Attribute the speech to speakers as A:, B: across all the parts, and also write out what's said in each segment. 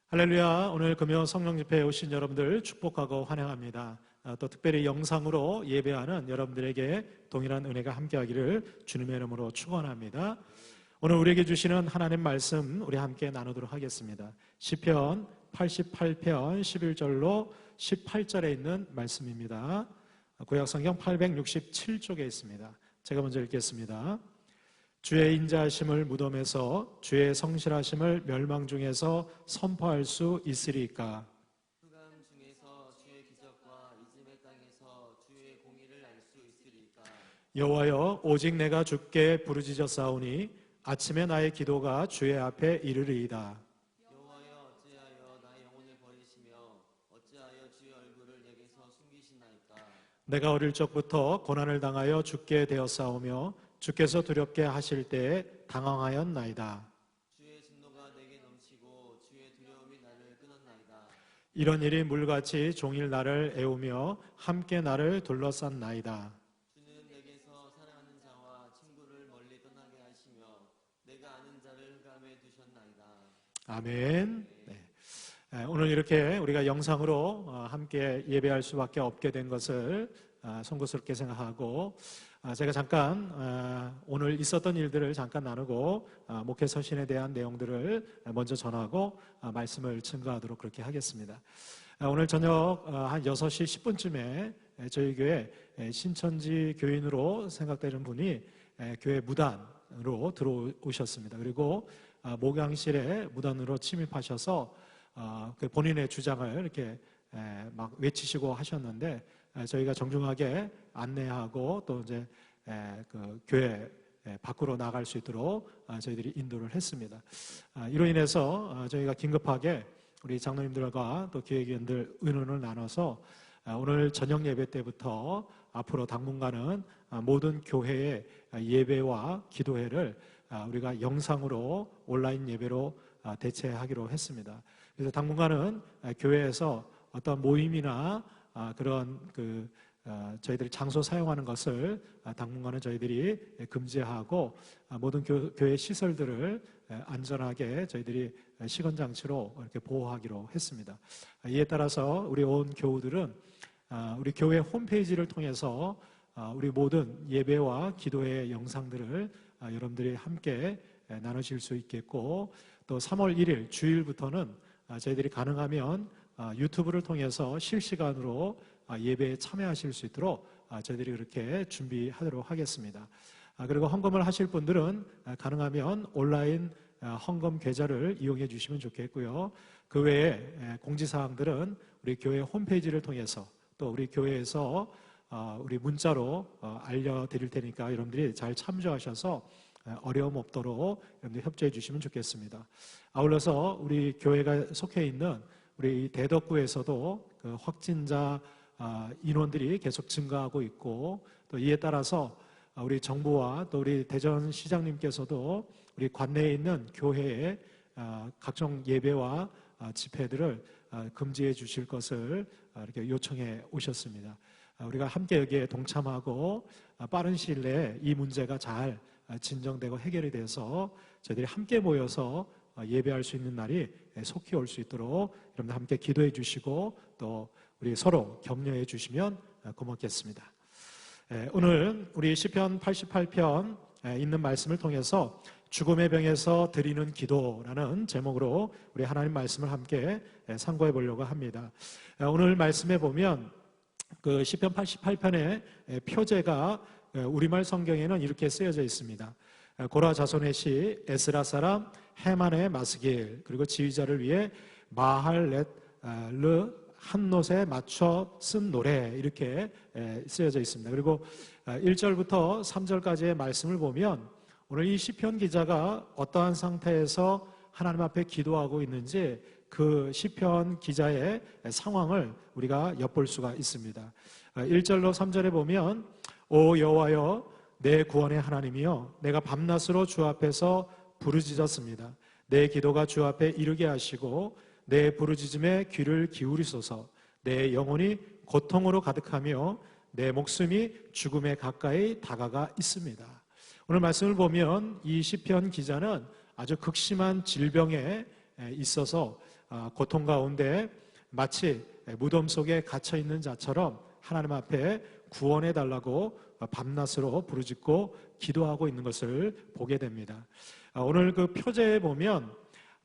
A: 할렐루야. 오늘 금요 성령 집회에 오신 여러분들 축복하고 환영합니다. 또 특별히 영상으로 예배하는 여러분들에게 동일한 은혜가 함께하기를 주님의 이름으로 축원합니다. 오늘 우리에게 주시는 하나님 말씀 우리 함께 나누도록 하겠습니다. 시편 88편 11절로 18절에 있는 말씀입니다. 구약성경 867쪽에 있습니다. 제가 먼저 읽겠습니다. 주의 인자하심을 무덤에서 주의 성실하심을 멸망 중에서 선포할 수 있으리까?
B: 흑암 중에서 주의 기적과 이즘의 땅에서 주의 공의를 알 수 있으리까?
A: 여호와여, 오직 내가 주께 부르짖었사오니 아침에 나의 기도가 주의 앞에 이르리이다.
B: 여호와여, 어찌하여 나의 영혼을 버리시며 어찌하여 주의 얼굴을 내게서 숨기시나이까?
A: 내가 어릴 적부터 고난을 당하여 죽게 되었사오며 주께서 두렵게 하실 때에 당황하였나이다.
B: 주의 진노가 내게 넘치고 주의 두려움이 나를 끊었나이다.
A: 이런 일이 물같이 종일 나를 애우며 함께 나를 둘러싼나이다.
B: 주는 내게서 사랑하는 자와 친구를 멀리 떠나게 하시며 내가 아는 자를 흑암에 두셨나이다.
A: 아멘. 네. 오늘 이렇게 우리가 영상으로 함께 예배할 수밖에 없게 된 것을 송구스럽게 생각하고, 제가 잠깐 오늘 있었던 일들을 잠깐 나누고 목회 서신에 대한 내용들을 먼저 전하고 말씀을 증거하도록 그렇게 하겠습니다. 오늘 저녁 한 6시 10분쯤에 저희 교회 신천지 교인으로 생각되는 분이 교회 무단으로 들어오셨습니다. 그리고 목양실에 무단으로 침입하셔서 본인의 주장을 이렇게 막 외치시고 하셨는데, 저희가 정중하게 안내하고 또 이제 그 교회 밖으로 나갈 수 있도록 저희들이 인도를 했습니다. 이로 인해서 저희가 긴급하게 우리 장로님들과 또 교회위원들 의논을 나눠서 오늘 저녁 예배 때부터 앞으로 당분간은 모든 교회의 예배와 기도회를 우리가 영상으로 온라인 예배로 대체하기로 했습니다. 그래서 당분간은 교회에서 어떤 모임이나 그런 저희들이 장소 사용하는 것을 당분간은 저희들이 금지하고 모든 교회 시설들을 안전하게 저희들이 시건장치로 이렇게 보호하기로 했습니다. 이에 따라서 우리 온 교우들은 우리 교회 홈페이지를 통해서 우리 모든 예배와 기도의 영상들을 여러분들이 함께 나누실 수 있겠고, 또 3월 1일 주일부터는 저희들이 가능하면 유튜브를 통해서 실시간으로 예배에 참여하실 수 있도록 저희들이 그렇게 준비하도록 하겠습니다. 그리고 헌금을 하실 분들은 가능하면 온라인 헌금 계좌를 이용해 주시면 좋겠고요. 그 외에 공지사항들은 우리 교회 홈페이지를 통해서 또 우리 교회에서 우리 문자로 알려드릴 테니까 여러분들이 잘 참조하셔서 어려움 없도록 여러분들 협조해 주시면 좋겠습니다. 아울러서 우리 교회가 속해 있는 우리 대덕구에서도 그 확진자 인원들이 계속 증가하고 있고, 또 이에 따라서 우리 정부와 또 우리 대전시장님께서도 우리 관내에 있는 교회의 각종 예배와 집회들을 금지해 주실 것을 이렇게 요청해 오셨습니다. 우리가 함께 여기에 동참하고 빠른 시일 내에 이 문제가 잘 진정되고 해결이 돼서 저희들이 함께 모여서 예배할 수 있는 날이 속히 올 수 있도록 여러분들 함께 기도해 주시고 또 우리 서로 격려해 주시면 고맙겠습니다. 오늘 우리 시편 88편 있는 말씀을 통해서 죽음의 병에서 드리는 기도라는 제목으로 우리 하나님 말씀을 함께 상고해 보려고 합니다. 오늘 말씀에 보면 그 시편 88편의 표제가 우리말 성경에는 이렇게 쓰여져 있습니다. 고라 자손의 시, 에스라 사람 헤만의 마스길, 그리고 지휘자를 위해 마할렛 르 한롯에 맞춰 쓴 노래, 이렇게 쓰여져 있습니다. 그리고 1절부터 3절까지의 말씀을 보면 오늘 이 시편 기자가 어떠한 상태에서 하나님 앞에 기도하고 있는지 그 시편 기자의 상황을 우리가 엿볼 수가 있습니다. 1절로 3절에 보면 오 여호와여, 내 구원의 하나님이여, 내가 밤낮으로 주 앞에서 부르짖었습니다. 내 기도가 주 앞에 이르게 하시고 내 부르짖음에 귀를 기울이소서. 내 영혼이 고통으로 가득하며 내 목숨이 죽음에 가까이 다가가 있습니다. 오늘 말씀을 보면 이 시편 기자는 아주 극심한 질병에 있어서 고통 가운데 마치 무덤 속에 갇혀 있는 자처럼 하나님 앞에 구원해 달라고 밤낮으로 부르짖고 기도하고 있는 것을 보게 됩니다. 오늘 그 표제에 보면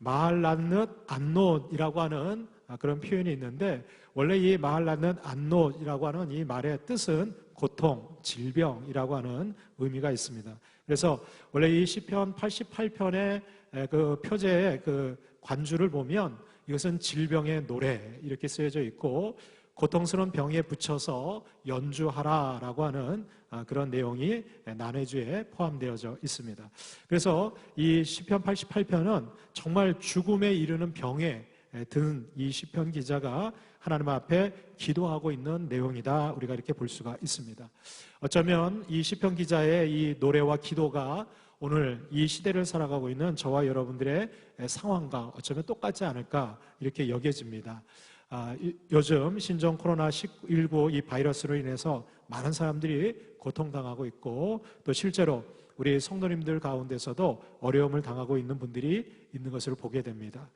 A: 마할랏느 안롯이라고 하는 그런 표현이 있는데, 원래 이 마할랏느 안롯이라고 하는 이 말의 뜻은 고통, 질병이라고 하는 의미가 있습니다. 그래서 원래 이 시편 88편의 그 표제의 그 관주를 보면 이것은 질병의 노래 이렇게 쓰여져 있고, 고통스러운 병에 붙여서 연주하라라고 하는 그런 내용이 난해주에 포함되어져 있습니다. 그래서 이 시편 88편은 정말 죽음에 이르는 병에 든 이 시편 기자가 하나님 앞에 기도하고 있는 내용이다, 우리가 이렇게 볼 수가 있습니다. 어쩌면 이 시편 기자의 이 노래와 기도가 오늘 이 시대를 살아가고 있는 저와 여러분들의 상황과 어쩌면 똑같지 않을까 이렇게 여겨집니다. 요즘 신종 코로나19 이 바이러스로 인해서 많은 사람들이 고통당하고 있고, 또 실제로 우리 성도님들 가운데서도 어려움을 당하고 있는 분들이 있는 것을 보게 됩니다.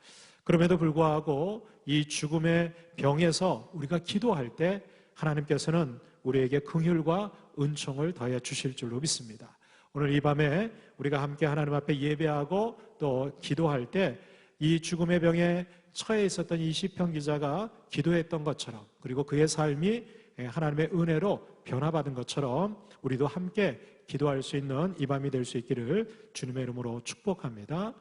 A: 그럼에도 불구하고 이 죽음의 병에서 우리가 기도할 때 하나님께서는 우리에게 긍휼과 은총을 더해 주실 줄로 믿습니다. 오늘 이 밤에 우리가 함께 하나님 앞에 예배하고 또 기도할 때 이 죽음의 병에 처해 있었던 이 시편 기자가 기도했던 것처럼, 그리고 그의 삶이 하나님의 은혜로 변화받은 것처럼 우리도 함께 기도할 수 있는 이 밤이 될 수 있기를 주님의 이름으로 축복합니다.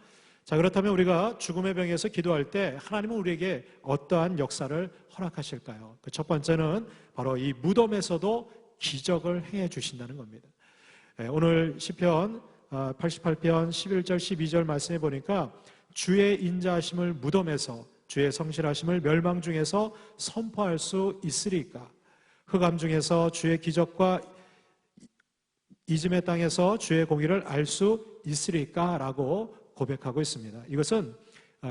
A: 자, 그렇다면 우리가 죽음의 병에서 기도할 때 하나님은 우리에게 어떠한 역사를 허락하실까요? 그 첫 번째는 바로 이 무덤에서도 기적을 행해 주신다는 겁니다. 오늘 시편 88편 11절 12절 말씀해 보니까 주의 인자하심을 무덤에서, 주의 성실하심을 멸망 중에서 선포할 수 있으리까? 흑암 중에서 주의 기적과 이즘의 땅에서 주의 공의를 알 수 있으리까? 라고 고백하고 있습니다. 이것은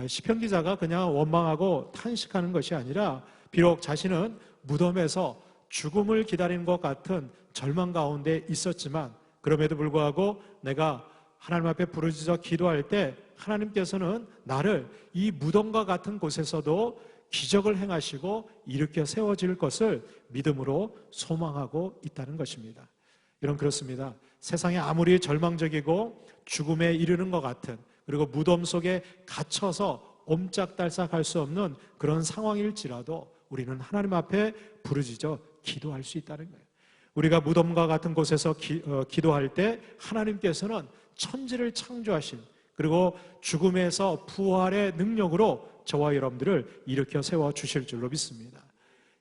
A: 시편 기자가 그냥 원망하고 탄식하는 것이 아니라, 비록 자신은 무덤에서 죽음을 기다리는 것 같은 절망 가운데 있었지만, 그럼에도 불구하고 내가 하나님 앞에 부르짖어 기도할 때 하나님께서는 나를 이 무덤과 같은 곳에서도 기적을 행하시고 일으켜 세워질 것을 믿음으로 소망하고 있다는 것입니다. 여러분, 그렇습니다. 세상에 아무리 절망적이고 죽음에 이르는 것 같은, 그리고 무덤 속에 갇혀서 옴짝달싹할 수 없는 그런 상황일지라도 우리는 하나님 앞에 부르짖어 기도할 수 있다는 거예요. 우리가 무덤과 같은 곳에서 기도할 때 하나님께서는 천지를 창조하신, 그리고 죽음에서 부활의 능력으로 저와 여러분들을 일으켜 세워주실 줄로 믿습니다.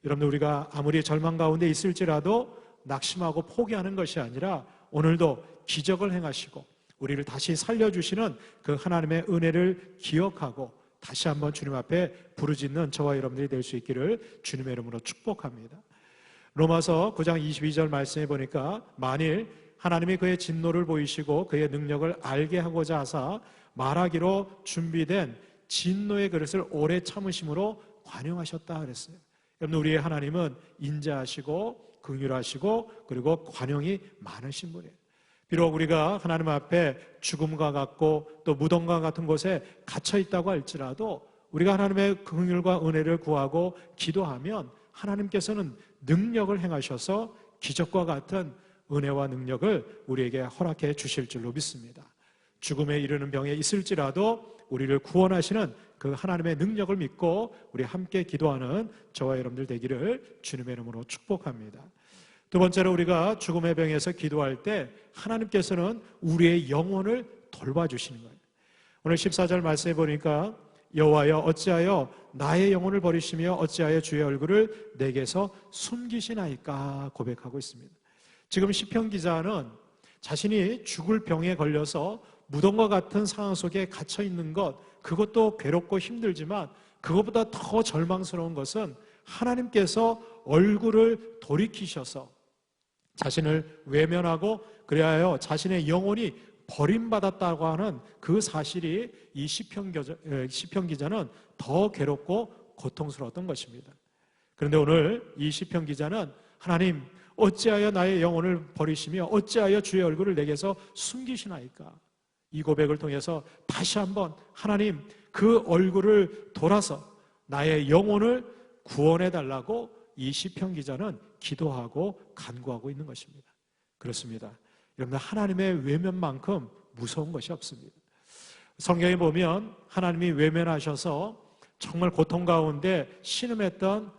A: 여러분들, 우리가 아무리 절망 가운데 있을지라도 낙심하고 포기하는 것이 아니라 오늘도 기적을 행하시고 우리를 다시 살려주시는 그 하나님의 은혜를 기억하고 다시 한번 주님 앞에 부르짖는 저와 여러분들이 될 수 있기를 주님의 이름으로 축복합니다. 로마서 9장 22절 말씀해 보니까, 만일 하나님이 그의 진노를 보이시고 그의 능력을 알게 하고자 하사 말하기로 준비된 진노의 그릇을 오래 참으심으로 관용하셨다 그랬어요. 여러분, 우리의 하나님은 인자하시고 긍휼하시고 그리고 관용이 많으신 분이에요. 비록 우리가 하나님 앞에 죽음과 같고 또 무덤과 같은 곳에 갇혀 있다고 할지라도 우리가 하나님의 긍휼과 은혜를 구하고 기도하면 하나님께서는 능력을 행하셔서 기적과 같은 은혜와 능력을 우리에게 허락해 주실 줄로 믿습니다. 죽음에 이르는 병에 있을지라도 우리를 구원하시는 그 하나님의 능력을 믿고 우리 함께 기도하는 저와 여러분들 되기를 주님의 이름으로 축복합니다. 두 번째로, 우리가 죽음의 병에서 기도할 때 하나님께서는 우리의 영혼을 돌봐주시는 거예요. 오늘 14절 말씀해 보니까, 여호와여 어찌하여 나의 영혼을 버리시며 어찌하여 주의 얼굴을 내게서 숨기시나이까 고백하고 있습니다. 지금 시편 기자는 자신이 죽을 병에 걸려서 무덤과 같은 상황 속에 갇혀 있는 것, 그것도 괴롭고 힘들지만 그것보다 더 절망스러운 것은 하나님께서 얼굴을 돌이키셔서 자신을 외면하고 그리하여 자신의 영혼이 버림받았다고 하는 그 사실이 이 시편 기자는 더 괴롭고 고통스러웠던 것입니다. 그런데 오늘 이 시편 기자는, 하나님 어찌하여 나의 영혼을 버리시며 어찌하여 주의 얼굴을 내게서 숨기시나이까? 이 고백을 통해서 다시 한번 하나님, 그 얼굴을 돌아서 나의 영혼을 구원해 달라고 이 시편 기자는 기도하고 간구하고 있는 것입니다. 그렇습니다. 여러분들, 하나님의 외면만큼 무서운 것이 없습니다. 성경에 보면 하나님이 외면하셔서 정말 고통 가운데 신음했던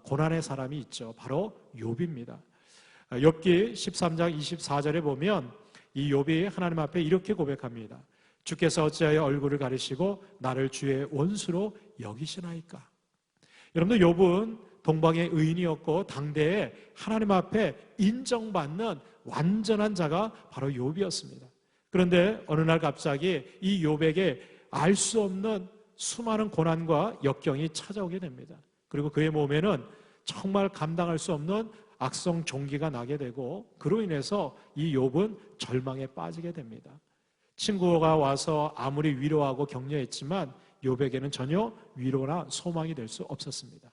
A: 고난의 사람이 있죠. 바로 욥입니다. 욥기 13장 24절에 보면 이 욥이 하나님 앞에 이렇게 고백합니다. 주께서 어찌하여 얼굴을 가리시고 나를 주의 원수로 여기시나이까. 여러분들, 욥은 동방의 의인이었고 당대에 하나님 앞에 인정받는 완전한 자가 바로 욥이었습니다. 그런데 어느 날 갑자기 이 욥에게 알 수 없는 수많은 고난과 역경이 찾아오게 됩니다. 그리고 그의 몸에는 정말 감당할 수 없는 악성 종기가 나게 되고 그로 인해서 이 욥은 절망에 빠지게 됩니다. 친구가 와서 아무리 위로하고 격려했지만 욥에게는 전혀 위로나 소망이 될 수 없었습니다.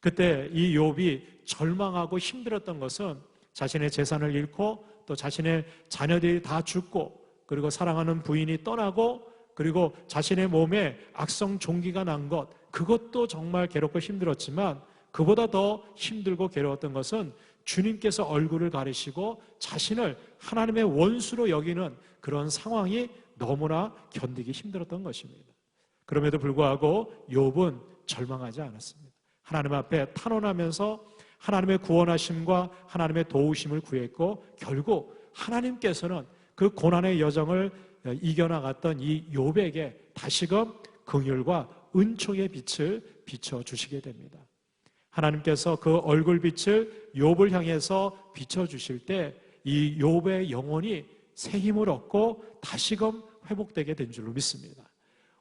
A: 그때 이 욥이 절망하고 힘들었던 것은 자신의 재산을 잃고 또 자신의 자녀들이 다 죽고 그리고 사랑하는 부인이 떠나고 그리고 자신의 몸에 악성 종기가 난 것, 그것도 정말 괴롭고 힘들었지만 그보다 더 힘들고 괴로웠던 것은 주님께서 얼굴을 가리시고 자신을 하나님의 원수로 여기는 그런 상황이 너무나 견디기 힘들었던 것입니다. 그럼에도 불구하고 욥은 절망하지 않았습니다. 하나님 앞에 탄원하면서 하나님의 구원하심과 하나님의 도우심을 구했고 결국 하나님께서는 그 고난의 여정을 이겨나갔던 이 욥에게 다시금 긍휼과 은총의 빛을 비춰주시게 됩니다. 하나님께서 그 얼굴빛을 욥을 향해서 비춰주실 때 이 욥의 영혼이 새 힘을 얻고 다시금 회복되게 된 줄로 믿습니다.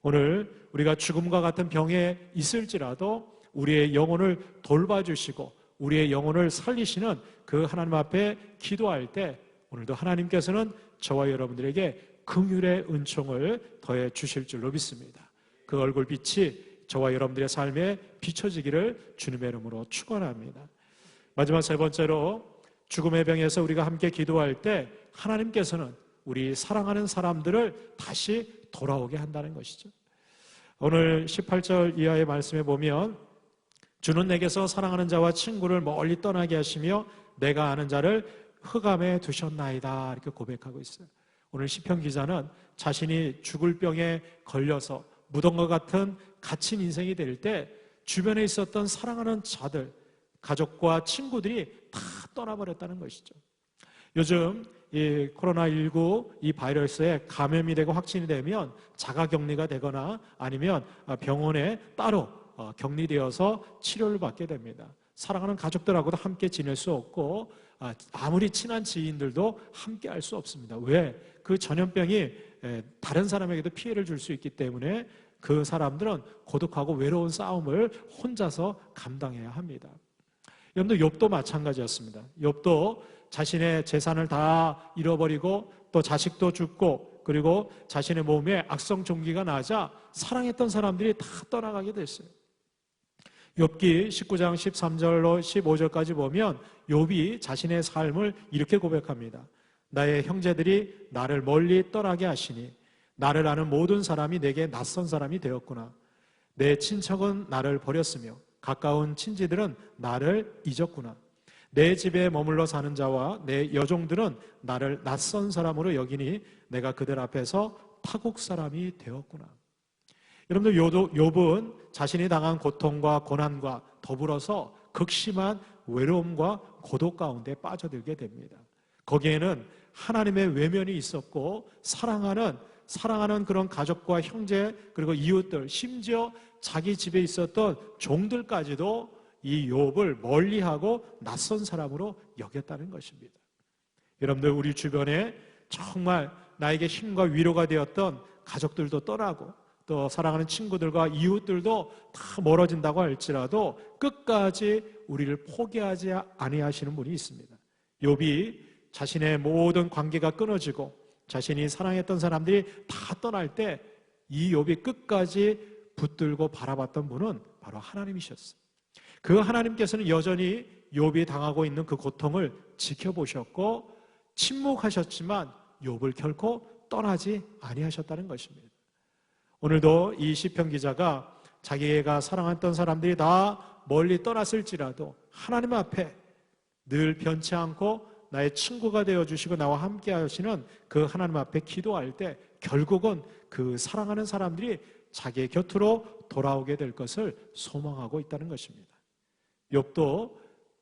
A: 오늘 우리가 죽음과 같은 병에 있을지라도 우리의 영혼을 돌봐주시고 우리의 영혼을 살리시는 그 하나님 앞에 기도할 때 오늘도 하나님께서는 저와 여러분들에게 긍휼의 은총을 더해 주실 줄로 믿습니다. 그 얼굴빛이 저와 여러분들의 삶에 비춰지기를 주님의 이름으로 축원합니다. 마지막 세 번째로 죽음의 병에서 우리가 함께 기도할 때 하나님께서는 우리 사랑하는 사람들을 다시 돌아오게 한다는 것이죠. 오늘 18절 이하의 말씀에 보면 주는 내게서 사랑하는 자와 친구를 멀리 떠나게 하시며 내가 아는 자를 흑암에 두셨나이다 이렇게 고백하고 있어요. 오늘 시편 기자는 자신이 죽을 병에 걸려서 무덤과 같은 갇힌 인생이 될 때 주변에 있었던 사랑하는 자들, 가족과 친구들이 다 떠나버렸다는 것이죠. 요즘 이 코로나19 이 바이러스에 감염이 되고 확진이 되면 자가격리가 되거나 아니면 병원에 따로 격리되어서 치료를 받게 됩니다. 사랑하는 가족들하고도 함께 지낼 수 없고 아무리 친한 지인들도 함께 할 수 없습니다. 왜? 그 전염병이 다른 사람에게도 피해를 줄 수 있기 때문에 그 사람들은 고독하고 외로운 싸움을 혼자서 감당해야 합니다. 여러분들, 욥도 마찬가지였습니다. 욥도 자신의 재산을 다 잃어버리고 또 자식도 죽고 그리고 자신의 몸에 악성 종기가 나자 사랑했던 사람들이 다 떠나가게 됐어요. 욥기 19장 13절로 15절까지 보면 욥이 자신의 삶을 이렇게 고백합니다. 나의 형제들이 나를 멀리 떠나게 하시니 나를 아는 모든 사람이 내게 낯선 사람이 되었구나. 내 친척은 나를 버렸으며 가까운 친지들은 나를 잊었구나. 내 집에 머물러 사는 자와 내 여종들은 나를 낯선 사람으로 여기니 내가 그들 앞에서 타국 사람이 되었구나. 여러분들, 욥은 자신이 당한 고통과 고난과 더불어서 극심한 외로움과 고독 가운데 빠져들게 됩니다. 거기에는 하나님의 외면이 있었고 사랑하는 그런 가족과 형제 그리고 이웃들, 심지어 자기 집에 있었던 종들까지도 이 욥을 멀리하고 낯선 사람으로 여겼다는 것입니다. 여러분들, 우리 주변에 정말 나에게 힘과 위로가 되었던 가족들도 떠나고 또 사랑하는 친구들과 이웃들도 다 멀어진다고 할지라도 끝까지 우리를 포기하지 아니하시는 분이 있습니다. 욥이 자신의 모든 관계가 끊어지고 자신이 사랑했던 사람들이 다 떠날 때 이 욥이 끝까지 붙들고 바라봤던 분은 바로 하나님이셨어요. 그 하나님께서는 여전히 욥이 당하고 있는 그 고통을 지켜보셨고 침묵하셨지만 욥을 결코 떠나지 아니하셨다는 것입니다. 오늘도 이 시편 기자가 자기가 사랑했던 사람들이 다 멀리 떠났을지라도 하나님 앞에 늘 변치 않고 나의 친구가 되어주시고 나와 함께 하시는 그 하나님 앞에 기도할 때 결국은 그 사랑하는 사람들이 자기의 곁으로 돌아오게 될 것을 소망하고 있다는 것입니다. 욥도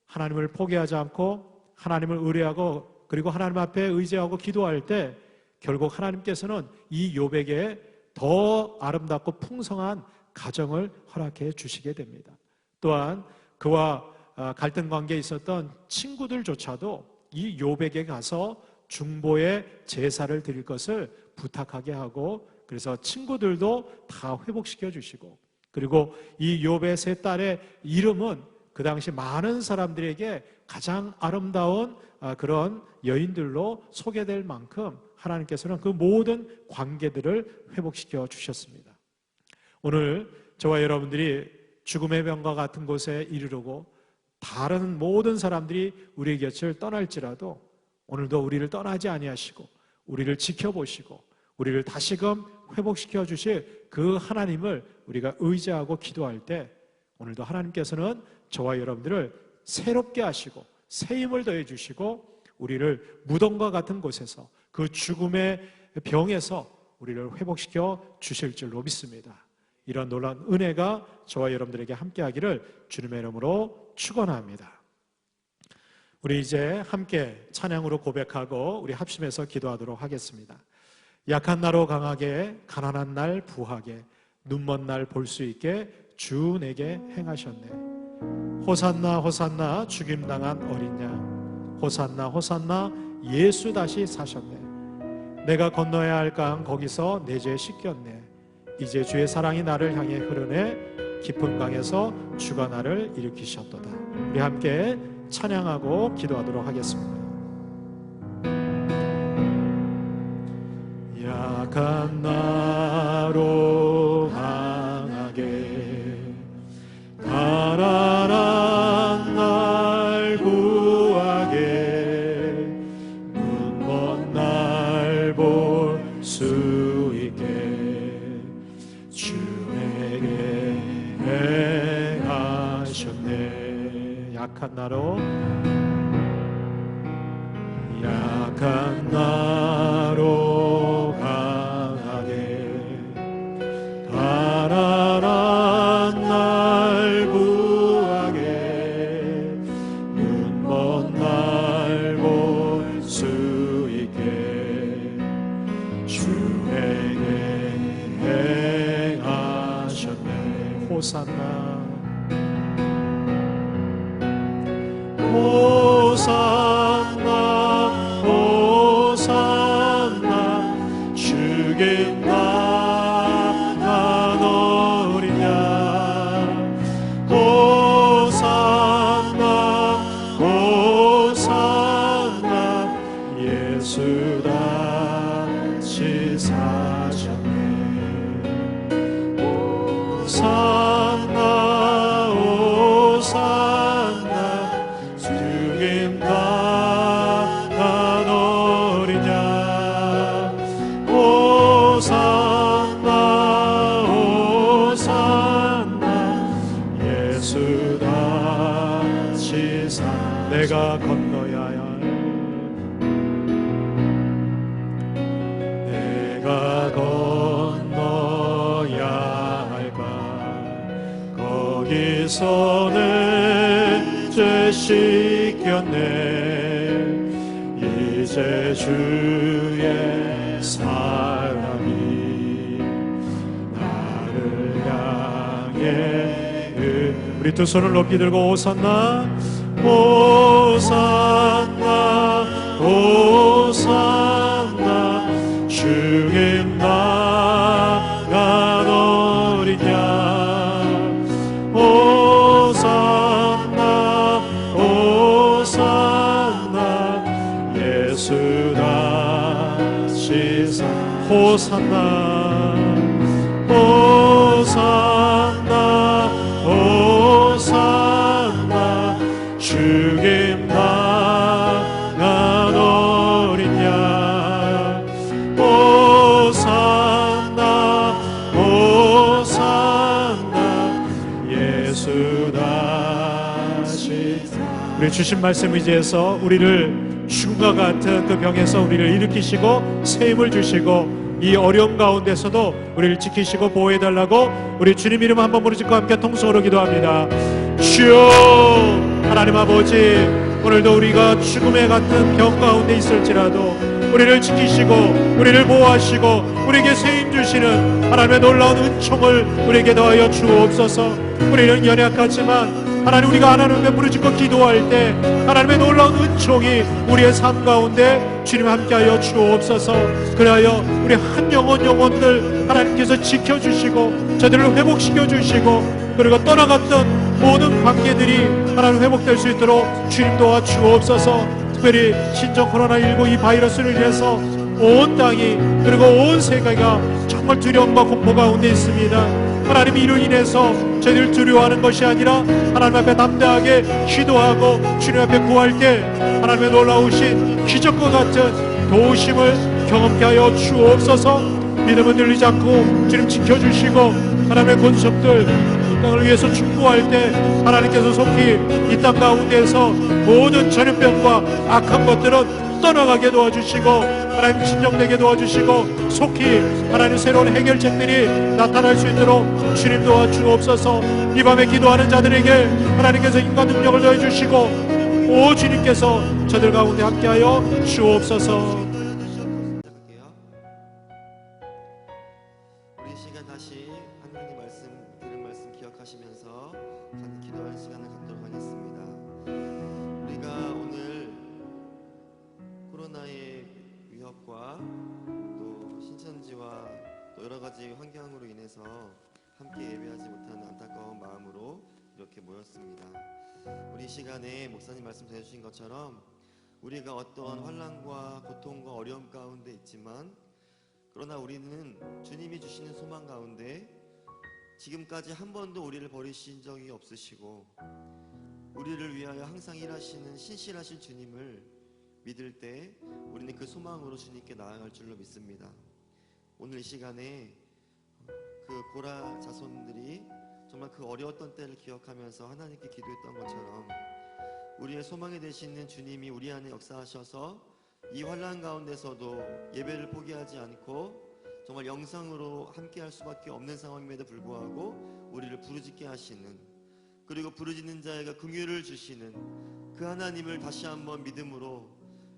A: 하나님을 포기하지 않고 하나님을 의뢰하고 그리고 하나님 앞에 의지하고 기도할 때 결국 하나님께서는 이 욥에게 더 아름답고 풍성한 가정을 허락해 주시게 됩니다. 또한 그와 갈등 관계에 있었던 친구들조차도 이 욥에게 가서 중보의 제사를 드릴 것을 부탁하게 하고 그래서 친구들도 다 회복시켜 주시고 그리고 이 욥의 세 딸의 이름은 그 당시 많은 사람들에게 가장 아름다운 그런 여인들로 소개될 만큼 하나님께서는 그 모든 관계들을 회복시켜 주셨습니다. 오늘 저와 여러분들이 죽음의 병과 같은 곳에 이르르고 다른 모든 사람들이 우리의 곁을 떠날지라도 오늘도 우리를 떠나지 아니하시고 우리를 지켜보시고 우리를 다시금 회복시켜 주실 그 하나님을 우리가 의지하고 기도할 때 오늘도 하나님께서는 저와 여러분들을 새롭게 하시고 새 힘을 더해 주시고 우리를 무덤과 같은 곳에서 그 죽음의 병에서 우리를 회복시켜 주실 줄로 믿습니다. 이런 놀라운 은혜가 저와 여러분들에게 함께하기를 주님의 이름으로 축원합니다. 우리 이제 함께 찬양으로 고백하고 우리 합심해서 기도하도록 하겠습니다. 약한 나로 강하게 가난한 날 부하게 눈먼 날 볼 수 있게 주 내게 행하셨네. 호산나 호산나 죽임당한 어린 양 호산나 호산나 예수 다시 사셨네. 내가 건너야 할 강 거기서 내 죄 씻겼네. 이제 주의 사랑이 나를 향해 흐르네. 깊은 강에서 주가 나를 일으키셨도다. 우리 함께 찬양하고 기도하도록 하겠습니다. 약한 나로 강하게 가난한 날 구하게 눈먼 날 볼 수 있게 주에게 행하셨네. 약한 나로 강하게 가난한 날 구하게 눈먼 날 볼 수 있게 주에게 행하셨네. 호산나 호산나 호산나 죽임 당한 어린 양 호산나 호산나 예수 다시 사셨네. 호산나 호산나 죽임 당한 어린 양 호산나 호산나 예수 다시 사 내가 건너야 할 내가 건너야 할까 거기서 내 죄 씻겼네. 이제 주의 사랑이 나를 향해 우리 두 손을 높이 들고 호산나 호산나 호산나 죽임 당한 어린 양 호산나 호산나 예수 다시 사 호산나 호산나 호산나 죽임 당한 어린 양 호산나 우리 주신 말씀 의지해서 우리를 죽음과 같은 그 병에서 우리를 일으키시고 새 힘을 주시고 이 어려움 가운데서도 우리를 지키시고 보호해달라고 우리 주님 이름 한번 부르짖고 함께 통성으로 기도합니다. 주여, 하나님 아버지, 오늘도 우리가 죽음에 같은 병 가운데 있을지라도 우리를 지키시고 우리를 보호하시고 우리에게 새 힘 주시는 하나님의 놀라운 은총을 우리에게 더하여 주옵소서. 우리는 연약하지만 하나님, 우리가 하나님께 부르짖고 기도할 때 하나님의 놀라운 은총이 우리의 삶 가운데 주님 함께하여 주옵소서. 그리하여 우리 한 영혼들 하나님께서 지켜주시고 저들을 회복시켜 주시고 그리고 떠나갔던 모든 관계들이 하나님 회복될 수 있도록 주님 도와 주옵소서. 특별히 신종 코로나19 이 바이러스를 인해서 온 땅이 그리고 온 세계가 정말 두려움과 공포 가운데 있습니다. 하나님, 이로 인해서 저희들 두려워하는 것이 아니라 하나님 앞에 담대하게 기도하고 주님 앞에 구할 때 하나님의 놀라우신 기적과 같은 도우심을 경험케 하여 주옵소서. 믿음은 늘리지 않고 주님 지켜주시고 하나님의 권속들 이 땅을 위해서 축복할 때 하나님께서 속히 이 땅 가운데에서 모든 전염병과 악한 것들은 떠나가게 도와주시고 하나님 진정되게 도와주시고 속히 하나님 새로운 해결책들이 나타날 수 있도록 주님 도와주옵소서. 이 밤에 기도하는 자들에게 하나님께서 인간 능력을 더해주시고 오 주님께서 저들 가운데 함께하여 주옵소서.
B: 시작할게요. 우리 이 시간 다시 하나님 말씀, 들은 말씀 기억하시면서 기도하는 시간을 갖도록 하겠습니다. 우리가 오늘 코로나의 위협과 또 신천지와 또 여러 가지 환경으로 인해서 함께 예배하지 못하는 안타까운 마음으로 이렇게 모였습니다. 우리 이 시간에 목사님 말씀 해주신 것처럼 우리가 어떠한 환난과 고통과 어려움 가운데 있지만 그러나 우리는 주님이 주시는 소망 가운데 지금까지 한 번도 우리를 버리신 적이 없으시고 우리를 위하여 항상 일하시는 신실하신 주님을 믿을 때 우리는 그 소망으로 주님께 나아갈 줄로 믿습니다. 오늘 이 시간에 그 고라 자손들이 정말 그 어려웠던 때를 기억하면서 하나님께 기도했던 것처럼 우리의 소망이 되시는 주님이 우리 안에 역사하셔서 이 환난 가운데서도 예배를 포기하지 않고 정말 영상으로 함께할 수밖에 없는 상황임에도 불구하고 우리를 부르짖게 하시는, 그리고 부르짖는 자에게 긍휼을 주시는 그 하나님을 다시 한번 믿음으로,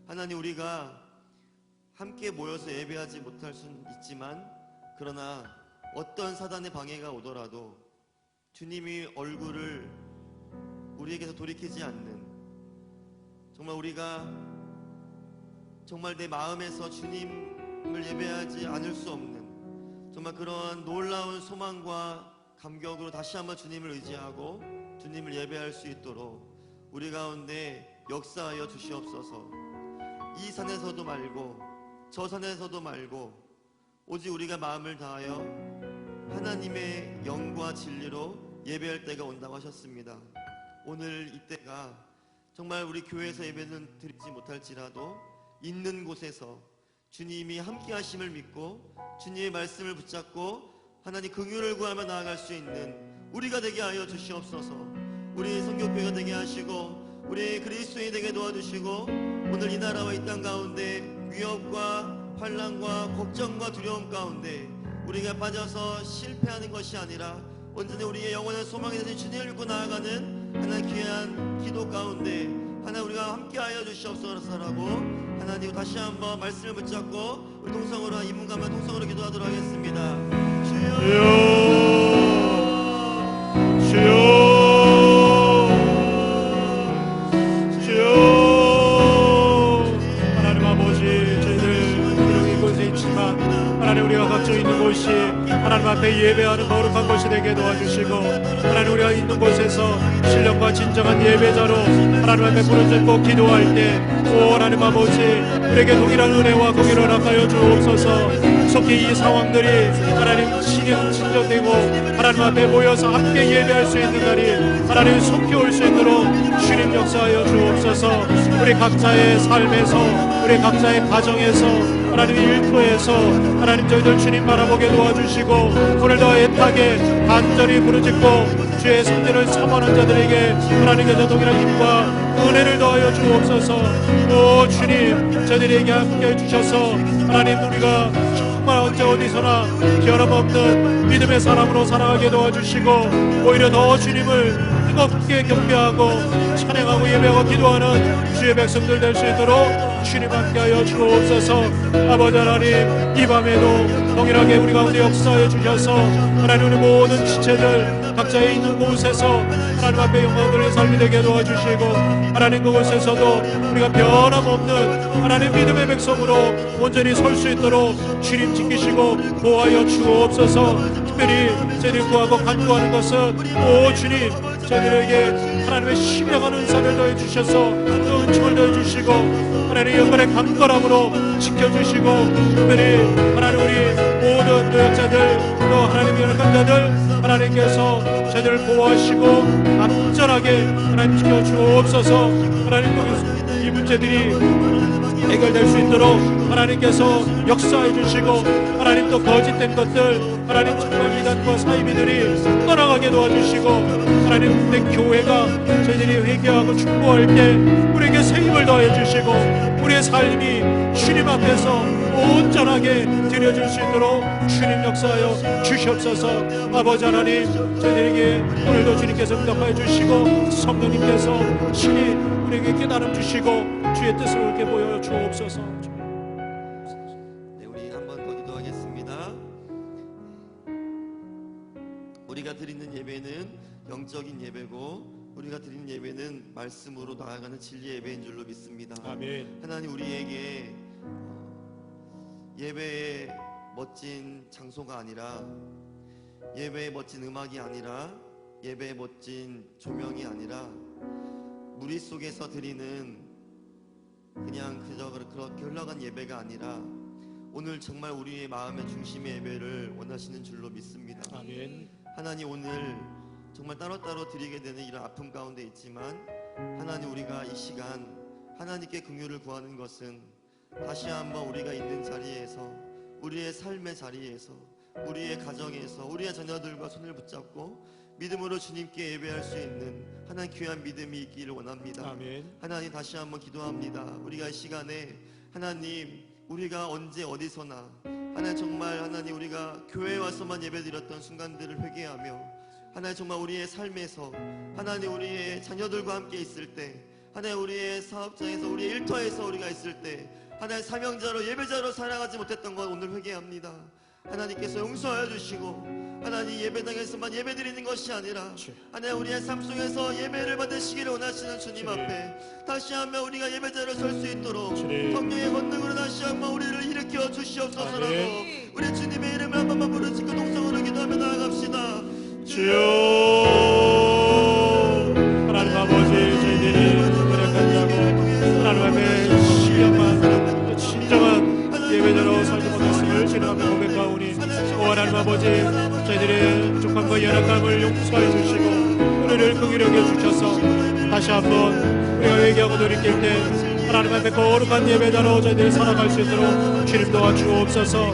B: 하나님, 우리가 함께 모여서 예배하지 못할 수는 있지만 그러나 어떤 사단의 방해가 오더라도 주님이 얼굴을 우리에게서 돌이키지 않는, 정말 우리가 정말 내 마음에서 주님을 예배하지 않을 수 없는 정말 그러한 놀라운 소망과 감격으로 다시 한번 주님을 의지하고 주님을 예배할 수 있도록 우리 가운데 역사하여 주시옵소서. 이 산에서도 말고 저 산에서도 말고 오직 우리가 마음을 다하여 하나님의 영과 진리로 예배할 때가 온다고 하셨습니다. 오늘 이때가 정말 우리 교회에서 예배는 드리지 못할지라도 있는 곳에서 주님이 함께 하심을 믿고 주님의 말씀을 붙잡고 하나님 긍휼을 구하며 나아갈 수 있는 우리가 되게 하여 주시옵소서. 우리 성교교회가 되게 하시고 우리 그리스도인이 되게 도와주시고 오늘 이 나라와 이 땅 가운데 위협과 환난과 걱정과 두려움 가운데 우리가 빠져서 실패하는 것이 아니라 온전히 우리의 영원한 소망이 되는 주님을 믿고 나아가는 하나님 귀한 기도 가운데 하나님 우리가 함께하여 주시옵소서라고 하나님 다시 한번 말씀을 붙잡고 우리 동성으로 이문가만 동성으로 기도하도록 하겠습니다. 주여,
A: 주여, 하나님 아버지, 저희들 비록 이곳에 있지만 하나님 우리가 각종 있는 곳이 하나님 앞에 예배하는 거룩한 곳이 되게 도와주시고 하나님 우리가 있는 곳에서 신령과 진정한 예배자로 하나님 앞에 부르짖고 기도할 때 오 하나님 아버지, 우리에게 동일한 은혜와 공의를 허락하여 주옵소서. 속히 이 상황들이 하나님 진정되고 하나님 앞에 모여서 함께 예배할 수 있는 날이 하나님 속히 올 수 있도록 주님 역사하여 주옵소서. 우리 각자의 삶에서 우리 각자의 가정에서 하나님 일터에서 하나님 저희들 주님 바라보게 도와주시고 오늘도 애타게 간절히 부르짖고 주의 성전을 삼하는 자들에게 하나님께서 동일한 힘과 은혜를 더하여 주옵소서. 오 주님, 저희들에게 함께해 주셔서 하나님 우리가 정말 언제 어디서나 변함없는 믿음의 사람으로 살아가게 도와주시고 오히려 더 주님을 뜨겁게 경배하고 찬양하고 예배하고 기도하는 주의 백성들 될 수 있도록 주님 함께하여 주옵소서. 아버지 하나님, 이 밤에도 동일하게 우리 가운데 역사해 주셔서 하나님 우리 모든 지체들 각자의 있는 곳에서 하나님 앞에 영광 돌리는 삶이 되게 도와주시고 하나님 그곳에서도 우리가 변함없는 하나님 믿음의 백성으로 온전히 설 수 있도록 주님 지키시고 보호하여 주옵소서. 특별히 저희들이 구하고 간구하는 것은 오 주님, 저희들에게 하나님의 심령한 은사를 더해 주셔서 또 은총을 더해 주시고 하나님의 영광의 강건함으로 지켜주시고 특별히 하나님 우리 모든 노약자들 또 하나님의 연약한 자들 하나님께서 저희들을 보호하시고 안전하게 하나님 지켜주옵소서. 하나님 이 문제들이 해결될 수 있도록 하나님께서 역사해 주시고 하나님 또 거짓된 것들 하나님 정말 미단과 사이비들이 떠나가게 도와주시고 하나님 그때 교회가 저희들이 회개하고 충고할 때 우리에게 새 힘을 더해 주시고 우리의 삶이 주님 앞에서 온전하게 드려질 수 있도록 주님 역사하여 주시옵소서. 아버지 하나님, 저희들에게 오늘도 주님께서 응답하여 주시고 성령님께서 신이 우리에게 깨달음 주시고 주의 뜻을 옳게 보여 주옵소서.
B: 네, 우리 한 번 더 기도하겠습니다. 우리가 드리는 예배는 영적인 예배고 우리가 드리는 예배는 말씀으로 나아가는 진리 예배인 줄로 믿습니다.
A: 아멘.
B: 하나님 우리에게 예배의 멋진 장소가 아니라 예배의 멋진 음악이 아니라 예배의 멋진 조명이 아니라 무리 속에서 드리는 그냥 그저 그렇게 흘러간 예배가 아니라 오늘 정말 우리의 마음의 중심의 예배를 원하시는 줄로 믿습니다.
A: 아멘.
B: 하나님 오늘 정말 따로따로 드리게 되는 이런 아픔 가운데 있지만 하나님 우리가 이 시간 하나님께 긍휼을 구하는 것은 다시 한번 우리가 있는 자리에서 우리의 삶의 자리에서 우리의 가정에서 우리의 자녀들과 손을 붙잡고 믿음으로 주님께 예배할 수 있는 하나님 귀한 믿음이 있기를 원합니다.
A: 아멘.
B: 하나님 다시 한번 기도합니다. 우리가 이 시간에 하나님 우리가 언제 어디서나 하나님 정말 하나님 우리가 교회에 와서만 예배드렸던 순간들을 회개하며 하나님 정말 우리의 삶에서 하나님 우리의 자녀들과 함께 있을 때 하나님 우리의 사업장에서 우리의 일터에서 우리가 있을 때 하나님 사명자로 예배자로 살아가지 못했던 것 오늘 회개합니다. 하나님께서 용서하여 주시고 하나님 예배당에서만 예배드리는 것이 아니라 하나님 우리의 삶 속에서 예배를 받으시기를 원하시는 주님 앞에 다시 한번 우리가 예배자로 설 수 있도록 성령의 권능으로 다시 한번 우리를 일으켜 주시옵소서라고 우리 주님의 이름을 한 번만 부르짖고 동성으로 기도하며 나아갑시다.
A: 주여 하나님 아버지, 저희들이 연약한 자고 하나님 앞에 신령한 진정한 예배자로 살지 못했음을 지나가며 고백하오니 오 하나님 아버지, 저희들의 부족함과 연약함을 용서해 주시고 우리를 긍휼히 여겨 주셔서 다시 한번 우리가 회개하고 돌이킬 때 하나님 앞에 거룩한 예배자로 저희들이 살아갈 수 있도록 주님 도와주옵소서.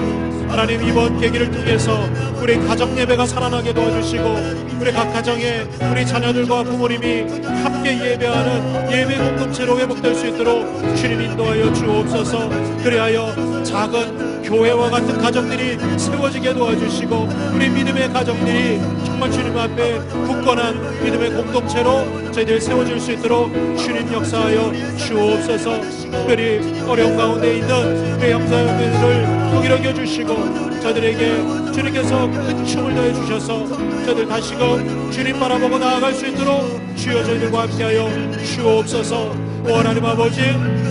A: 하나님 이번 계기를 통해서 우리 가정 예배가 살아나게 도와주시고 우리 각 가정에 우리 자녀들과 부모님이 함께 예배하는 예배 공동체로 회복될 수 있도록 주님 인도하여 주옵소서. 그리하여 작은 교회와 같은 가정들이 세워지게 도와주시고 우리 믿음의 가정들이 정말 주님 앞에 굳건한 믿음의 공동체로 저희들 세워질 수 있도록 주님 역사하여 주옵소서. 특별히 어려운 가운데 있는 우리 형제자매들을 복이려 주시고 저들에게 주님께서 큰 춤을 더해 주셔서 저들 다시금 주님 바라보고 나아갈 수 있도록 주여 저희들과 함께하여 주옵소서. 오 하나님 아버지,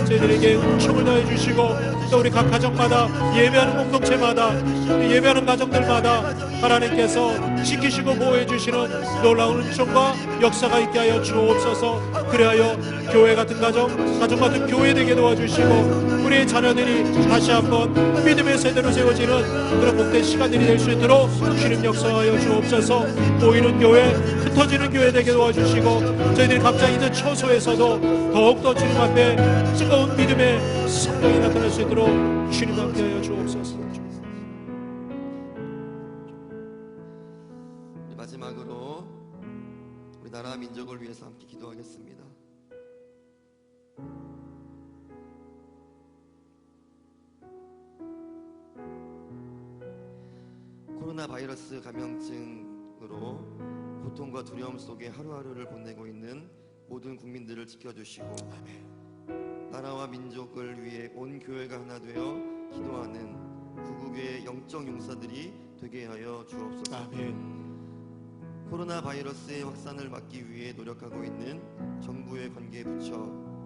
A: 저희들에게 춤을 더해 주시고 또 우리 각 가정마다 예배하는 공동체마다 예배하는 가정들마다 하나님께서 지키시고 보호해 주시는 놀라운 은총과 역사가 있게 하여 주옵소서. 그리하여 교회 같은 가정 같은 교회 되게 도와주시고 우리의 자녀들이 다시 한번 믿음의 세대로 세워지는 그런 복된 시간들이 될 수 있도록 주님 역사하여 주옵소서. 보이는 교회, 흩어지는 교회 되게 도와주시고 저희들이 각자 있는 처소에서도 더욱더 주님 앞에 뜨거운 믿음의 성령이 나타날 수 있도록 주님 함께하여 주옵소서.
B: 마지막으로 우리 나라 민족을 위해서 함께 기도하겠습니다. 코로나 바이러스 감염증으로 고통과 두려움 속에 하루하루를 보내고 있는 모든 국민들을 지켜주시고 나라와 민족을 위해 온 교회가 하나 되어 기도하는 구국의 영적 용사들이 되게 하여 주옵소서.
A: 아멘.
B: 코로나 바이러스의 확산을 막기 위해 노력하고 있는 정부의 관계 부처,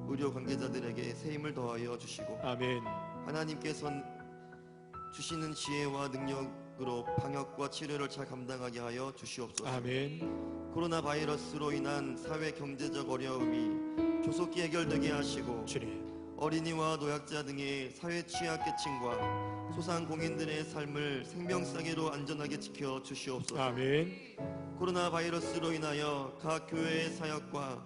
B: 의료 관계자들에게 새 힘을 더하여 주시고
A: 아멘.
B: 하나님께서 주시는 지혜와 능력으로 방역과 치료를 잘 감당하게 하여 주시옵소서.
A: 아멘.
B: 코로나 바이러스로 인한 사회 경제적 어려움이 조속히 해결되게 하시고
A: 주님.
B: 어린이와 노약자 등의 사회 취약계층과 소상공인들의 삶을 생명싸개로 안전하게 지켜 주시옵소서.
A: 아멘.
B: 코로나 바이러스로 인하여 각 교회의 사역과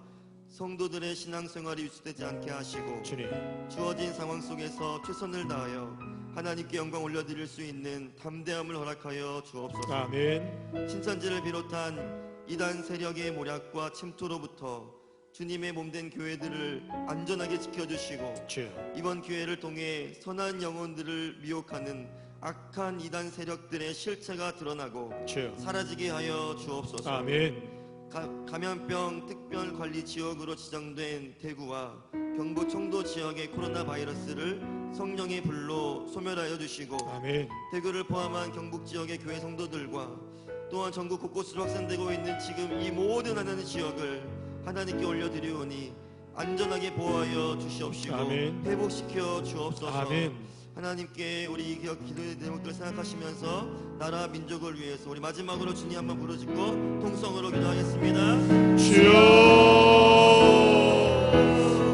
B: 성도들의 신앙생활이 유지되지 않게 하시고
A: 주님.
B: 주어진 상황 속에서 최선을 다하여 하나님께 영광 올려드릴 수 있는 담대함을 허락하여 주옵소서.
A: 아멘.
B: 신천지를 비롯한 이단 세력의 모략과 침투로부터 주님의 몸된 교회들을 안전하게 지켜주시고
A: 주.
B: 이번 기회를 통해 선한 영혼들을 미혹하는 악한 이단 세력들의 실체가 드러나고
A: 주.
B: 사라지게 하여 주옵소서.
A: 아멘.
B: 감염병 특별관리 지역으로 지정된 대구와 경북 청도 지역의 코로나 바이러스를 성령의 불로 소멸하여 주시고
A: 아멘.
B: 대구를 포함한 경북 지역의 교회 성도들과 또한 전국 곳곳으로 확산되고 있는 지금 이 모든 하나님 지역을 하나님께 올려드리오니 안전하게 보호하여 주시옵시고
A: 아멘.
B: 회복시켜 주옵소서.
A: 아멘.
B: 하나님께 우리 기도의 제목들을 생각하시면서 나라 민족을 위해서 우리 마지막으로 주님 한번 부르짖고 통성으로 기도하겠습니다.
A: 주여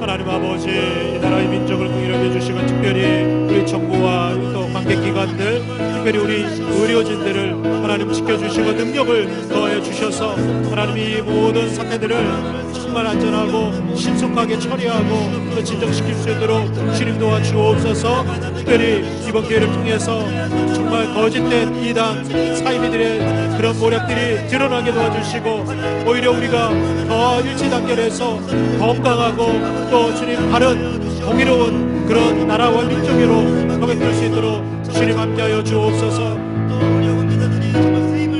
A: 하나님 아버지, 이 나라의 민족을 긍휼하게 주시고 특별히 우리 정부와 또 관계기관들, 특별히 우리 의료진들을 하나님 지켜주시고 능력을 더하여 주셔서 하나님 이 모든 사태들을 정말 안전하고 신속하게 처리하고 또 진정시킬 수 있도록 주님 도와주옵소서. 특별히 이번 기회를 통해서 정말 거짓된 이단 사이비들의 그런 모략들이 드러나게 도와주시고 오히려 우리가 더 일치단결해서 건강하고 또 주님 바른 공의로운 그런 나라와 민족으로 거듭날 수 있도록 주님 함께하여 주옵소서.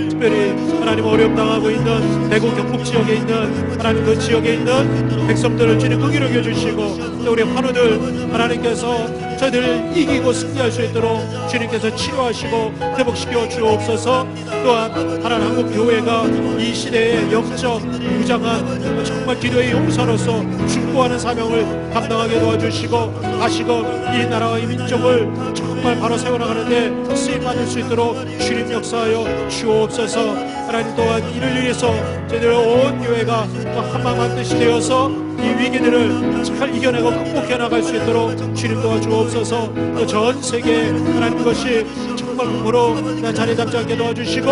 A: 특별히 하나님 어려움 당하고 있는 대구 경북 지역에 있는 하나님 그 지역에 있는 백성들을 주님 긍휼히 여주시고 또 우리 환우들 하나님께서 저희들을 이기고 승리할 수 있도록 주님께서 치료하시고 회복시켜 주옵소서. 또한 하나님 한국 교회가 이 시대의 영적 무장한 정말 기도의 용사로서 중보하는 사명을 감당하게 도와주시고 다시금 이 나라와 이 민족을 정말 바로 세워나가는데 쓰임받을 수 있도록 주님 역사하여 주옵소서. 하나님 또한 이를 위해서 저희들 온 교회가 또 한마음 뜻이 되어서 이 위기들을 잘 이겨내고 극복해 나갈 수 있도록 주님 도와주옵소서. 또 전 세계 하나님 것이 정말 공으로 자리 잡지 않게 도와주시고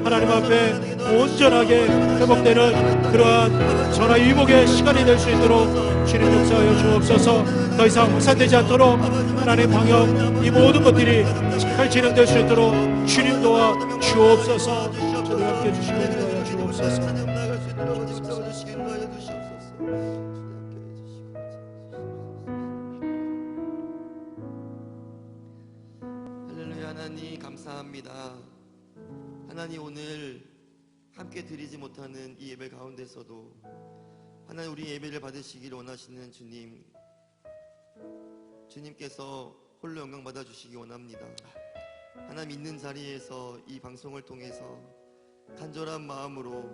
A: 하나님 앞에 온전하게 회복되는 그러한 전화위복의 시간이 될 수 있도록 주님 역사하여 주옵소서. 더 이상 확산되지 않도록 하나님 방역 이 모든 것들이 잘 진행될 수 있도록 주님 도와 주옵소서. 저를 함께 해주시고 도와 주옵소서.
B: 할렐루야. 하나님 감사합니다. 하나님 오늘 함께 드리지 못하는 이 예배 가운데서도 하나님 우리 예배를 받으시기를 원하시는 주님께서 홀로 영광 받아주시기 원합니다. 하나님 있는 자리에서 이 방송을 통해서 간절한 마음으로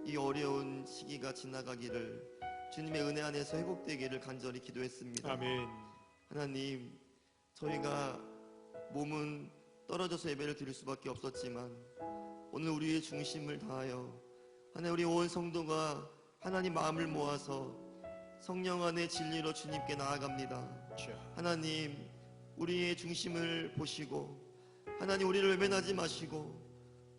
B: 이 어려운 시기가 지나가기를 주님의 은혜 안에서 회복되기를 간절히 기도했습니다.
A: 아멘.
B: 하나님 저희가 몸은 떨어져서 예배를 드릴 수밖에 없었지만 오늘 우리의 중심을 다하여 하나님 우리 온 성도가 하나님 마음을 모아서 성령 안의 진리로 주님께 나아갑니다. 하나님 우리의 중심을 보시고 하나님 우리를 외면하지 마시고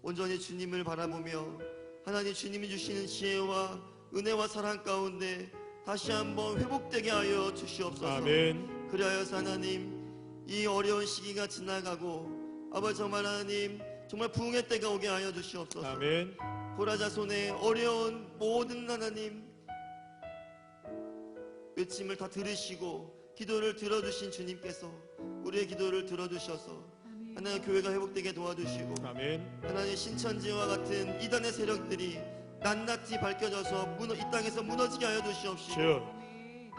B: 온전히 주님을 바라보며 하나님 주님이 주시는 지혜와 은혜와 사랑 가운데 다시 한번 회복되게 하여 주시옵소서.
A: 아멘.
B: 그리하여서 하나님 이 어려운 시기가 지나가고 아버지 정말 하나님 정말 부흥의 때가 오게 하여 주시옵소서.
A: 아멘.
B: 고라자손의 어려운 모든 하나님 외침을 다 들으시고 기도를 들어주신 주님께서 우리의 기도를 들어주셔서 하나님 교회가 회복되게 도와주시고
A: 아멘.
B: 하나님 신천지와 같은 이단의 세력들이 낱낱이 밝혀져서 이 땅에서 무너지게 하여 주시옵시고
A: 주.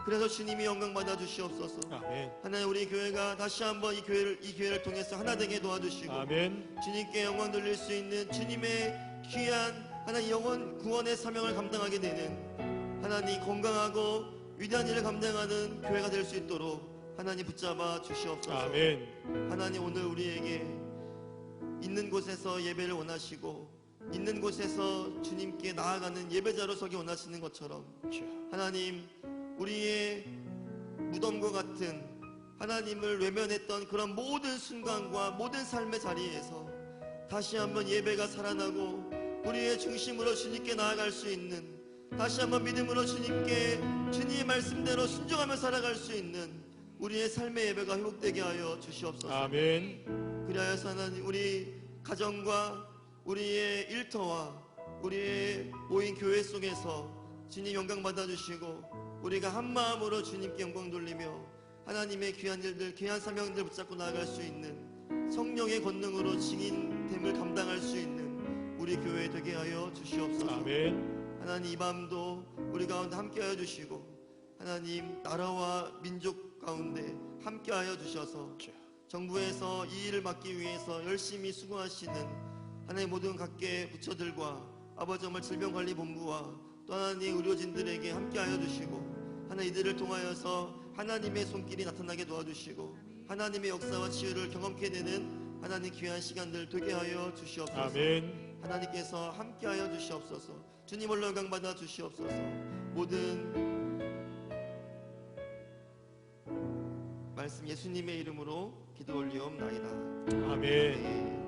B: 그래서 주님이 영광 받아 주시옵소서.
A: 아멘.
B: 하나님 우리 교회가 다시 한번 이 교회를 통해서 하나 되게 도와주시고
A: 아멘.
B: 주님께 영광 돌릴 수 있는 주님의 귀한 하나님 영혼 구원의 사명을 감당하게 되는 하나님 건강하고 위대한 일을 감당하는 교회가 될 수 있도록 하나님 붙잡아 주시옵소서.
A: 아멘.
B: 하나님 오늘 우리에게 있는 곳에서 예배를 원하시고 있는 곳에서 주님께 나아가는 예배자로 서기 원하시는 것처럼
A: 주.
B: 하나님 우리의 무덤과 같은 하나님을 외면했던 그런 모든 순간과 모든 삶의 자리에서 다시 한번 예배가 살아나고 우리의 중심으로 주님께 나아갈 수 있는 다시 한번 믿음으로 주님께 주님의 말씀대로 순종하며 살아갈 수 있는 우리의 삶의 예배가 회복되게 하여 주시옵소서.
A: 아멘.
B: 그리하여서 하나님 우리 가정과 우리의 일터와 우리의 모인 교회 속에서 주님 영광 받아주시고 우리가 한 마음으로 주님께 영광 돌리며 하나님의 귀한 일들 귀한 사명들 붙잡고 나아갈 수 있는 성령의 권능으로 증인됨을 감당할 수 있는 우리 교회 되게 하여 주시옵소서.
A: 아멘.
B: 하나님 이 밤도 우리 가운데 함께하여 주시고 하나님 나라와 민족 가운데 함께하여 주셔서 정부에서 이 일을 막기 위해서 열심히 수고하시는 하나님 모든 각계 부처들과 아버지 정말 질병관리본부와 또 하나님 의료진들에게 함께하여 주시고 하나님 이들을 통하여서 하나님의 손길이 나타나게 도와주시고 하나님의 역사와 치유를 경험케 되는 하나님 귀한 시간들 되게 하여 주시옵소서.
A: 아멘.
B: 하나님께서 함께하여 주시옵소서. 주님 홀로 영광 받아 주시옵소서. 모든 말씀 예수님의 이름으로 기도 올리옵나이다.
A: 아멘.